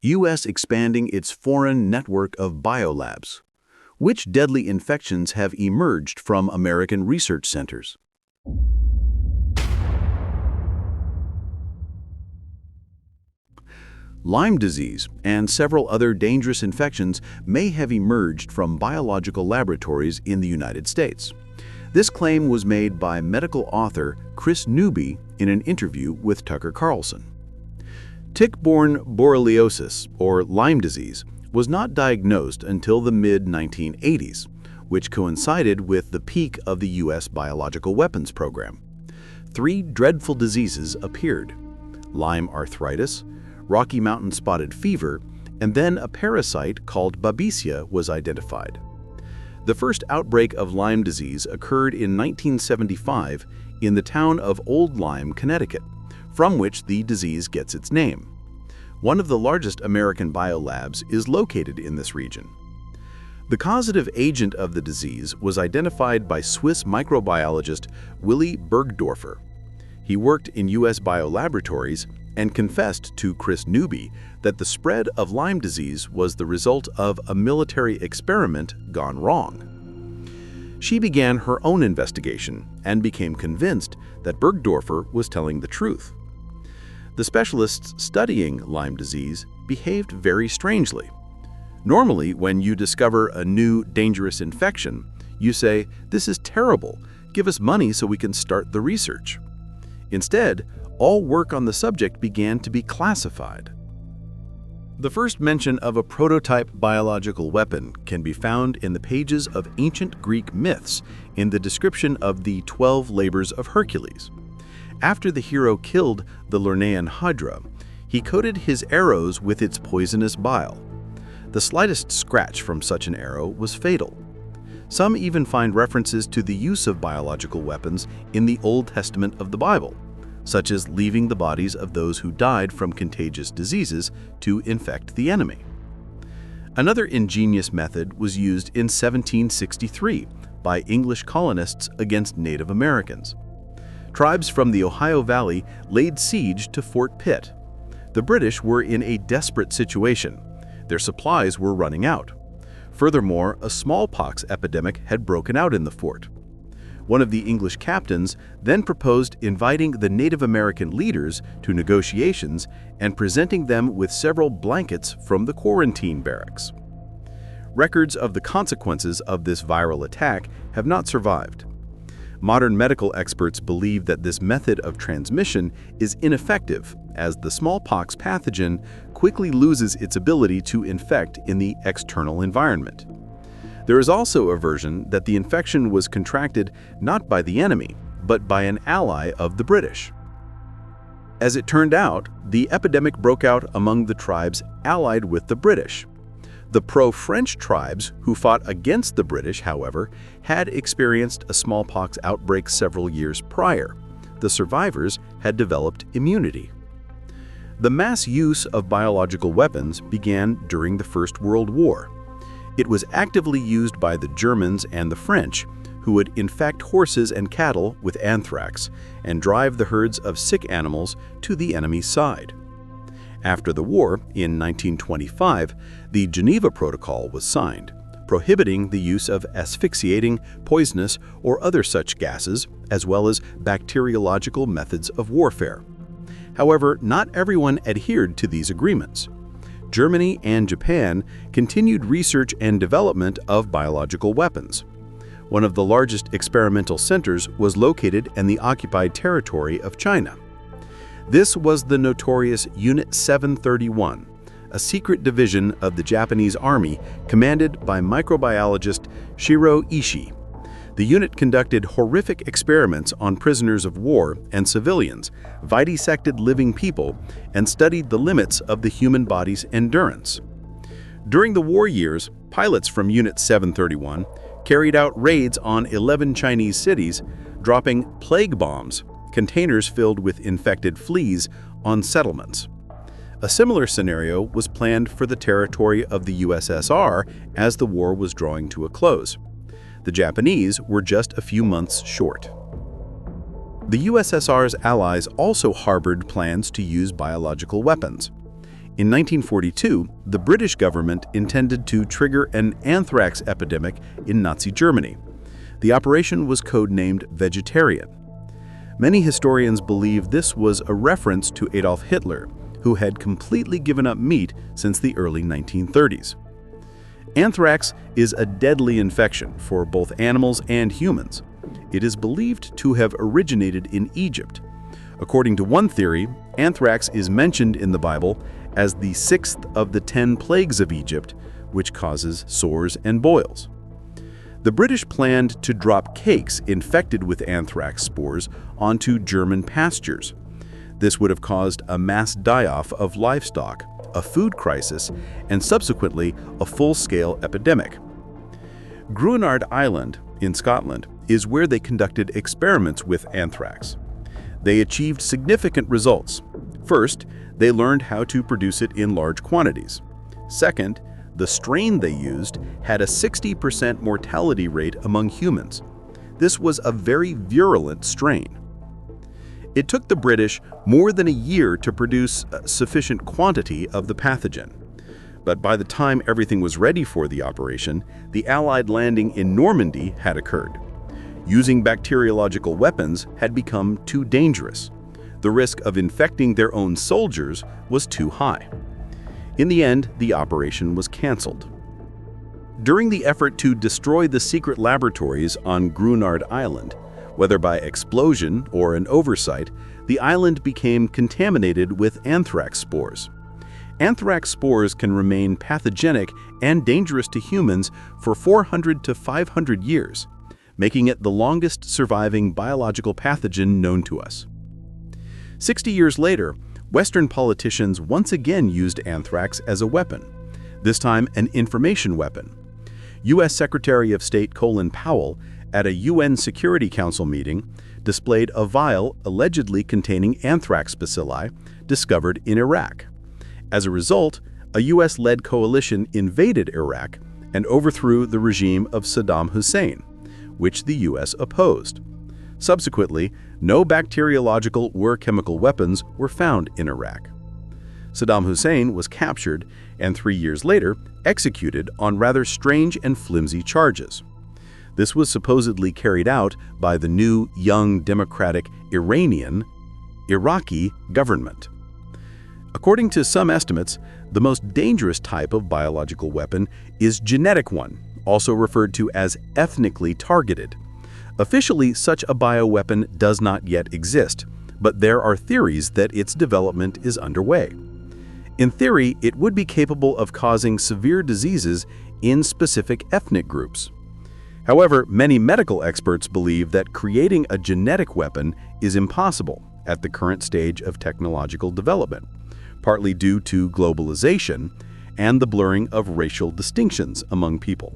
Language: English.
U.S. expanding its foreign network of biolabs. Which deadly infections have emerged from American research centers? Lyme disease and several other dangerous infections may have emerged from biological laboratories in the United States. This claim was made by medical author Kris Newby in an interview with Tucker Carlson. Tick-borne borreliosis, or Lyme disease, was not diagnosed until the mid-1980s, which coincided with the peak of the U.S. biological weapons program. 3 dreadful diseases appeared: Lyme arthritis, Rocky Mountain spotted fever, and then a parasite called Babesia was identified. The first outbreak of Lyme disease occurred in 1975 in the town of Old Lyme, Connecticut, from which the disease gets its name. One of the largest American biolabs is located in this region. The causative agent of the disease was identified by Swiss microbiologist Willy Burgdorfer. He worked in U.S. biolaboratories and confessed to Kris Newby that the spread of Lyme disease was the result of a military experiment gone wrong. She began her own investigation and became convinced that Burgdorfer was telling the truth. The specialists studying Lyme disease behaved very strangely. Normally, when you discover a new dangerous infection, you say, "This is terrible. Give us money so we can start the research." Instead, all work on the subject began to be classified. The first mention of a prototype biological weapon can be found in the pages of ancient Greek myths in the description of the 12 labors of Hercules. After the hero killed the Lernaean Hydra, he coated his arrows with its poisonous bile. The slightest scratch from such an arrow was fatal. Some even find references to the use of biological weapons in the Old Testament of the Bible, such as leaving the bodies of those who died from contagious diseases to infect the enemy. Another ingenious method was used in 1763 by English colonists against Native Americans. Tribes from the Ohio Valley laid siege to Fort Pitt. The British were in a desperate situation. Their supplies were running out. Furthermore, a smallpox epidemic had broken out in the fort. One of the English captains then proposed inviting the Native American leaders to negotiations and presenting them with several blankets from the quarantine barracks. Records of the consequences of this viral attack have not survived. Modern medical experts believe that this method of transmission is ineffective, as the smallpox pathogen quickly loses its ability to infect in the external environment. There is also a version that the infection was contracted not by the enemy, but by an ally of the British. As it turned out, the epidemic broke out among the tribes allied with the British. The pro-French tribes who fought against the British, however, had experienced a smallpox outbreak several years prior. The survivors had developed immunity. The mass use of biological weapons began during the First World War. It was actively used by the Germans and the French, who would infect horses and cattle with anthrax and drive the herds of sick animals to the enemy's side. After the war, in 1925, the Geneva Protocol was signed, prohibiting the use of asphyxiating, poisonous, or other such gases, as well as bacteriological methods of warfare. However, not everyone adhered to these agreements. Germany and Japan continued research and development of biological weapons. One of the largest experimental centers was located in the occupied territory of China. This was the notorious Unit 731, a secret division of the Japanese Army commanded by microbiologist Shiro Ishii. The unit conducted horrific experiments on prisoners of war and civilians, vivisected living people, and studied the limits of the human body's endurance. During the war years, pilots from Unit 731 carried out raids on 11 Chinese cities, dropping plague bombs, containers filled with infected fleas, on settlements. A similar scenario was planned for the territory of the USSR as the war was drawing to a close. The Japanese were just a few months short. The USSR's allies also harbored plans to use biological weapons. In 1942, the British government intended to trigger an anthrax epidemic in Nazi Germany. The operation was codenamed Vegetarian. Many historians believe this was a reference to Adolf Hitler, who had completely given up meat since the early 1930s. Anthrax is a deadly infection for both animals and humans. It is believed to have originated in Egypt. According to one theory, anthrax is mentioned in the Bible as the 6th of the 10 plagues of Egypt, which causes sores and boils. The British planned to drop cakes infected with anthrax spores onto German pastures. This would have caused a mass die-off of livestock, a food crisis, and subsequently a full-scale epidemic. Gruinard Island in Scotland is where they conducted experiments with anthrax. They achieved significant results. First, they learned how to produce it in large quantities. Second, the strain they used had a 60% mortality rate among humans. This was a very virulent strain. It took the British more than a year to produce a sufficient quantity of the pathogen. But by the time everything was ready for the operation, the Allied landing in Normandy had occurred. Using bacteriological weapons had become too dangerous. The risk of infecting their own soldiers was too high. In the end, the operation was canceled. During the effort to destroy the secret laboratories on Gruinard Island, whether by explosion or an oversight, the island became contaminated with anthrax spores. Anthrax spores can remain pathogenic and dangerous to humans for 400 to 500 years, making it the longest surviving biological pathogen known to us. 60 years later, Western politicians once again used anthrax as a weapon, this time an information weapon. U.S. Secretary of State Colin Powell, at a UN Security Council meeting, displayed a vial allegedly containing anthrax bacilli discovered in Iraq. As a result, a U.S.-led coalition invaded Iraq and overthrew the regime of Saddam Hussein, which the U.S. opposed. Subsequently, no bacteriological or chemical weapons were found in Iraq. Saddam Hussein was captured and 3 years later executed on rather strange and flimsy charges. This was supposedly carried out by the new, young, democratic Iraqi government. According to some estimates, the most dangerous type of biological weapon is genetic one, also referred to as ethnically targeted. Officially, such a bioweapon does not yet exist, but there are theories that its development is underway. In theory, it would be capable of causing severe diseases in specific ethnic groups. However, many medical experts believe that creating a genetic weapon is impossible at the current stage of technological development, partly due to globalization and the blurring of racial distinctions among people.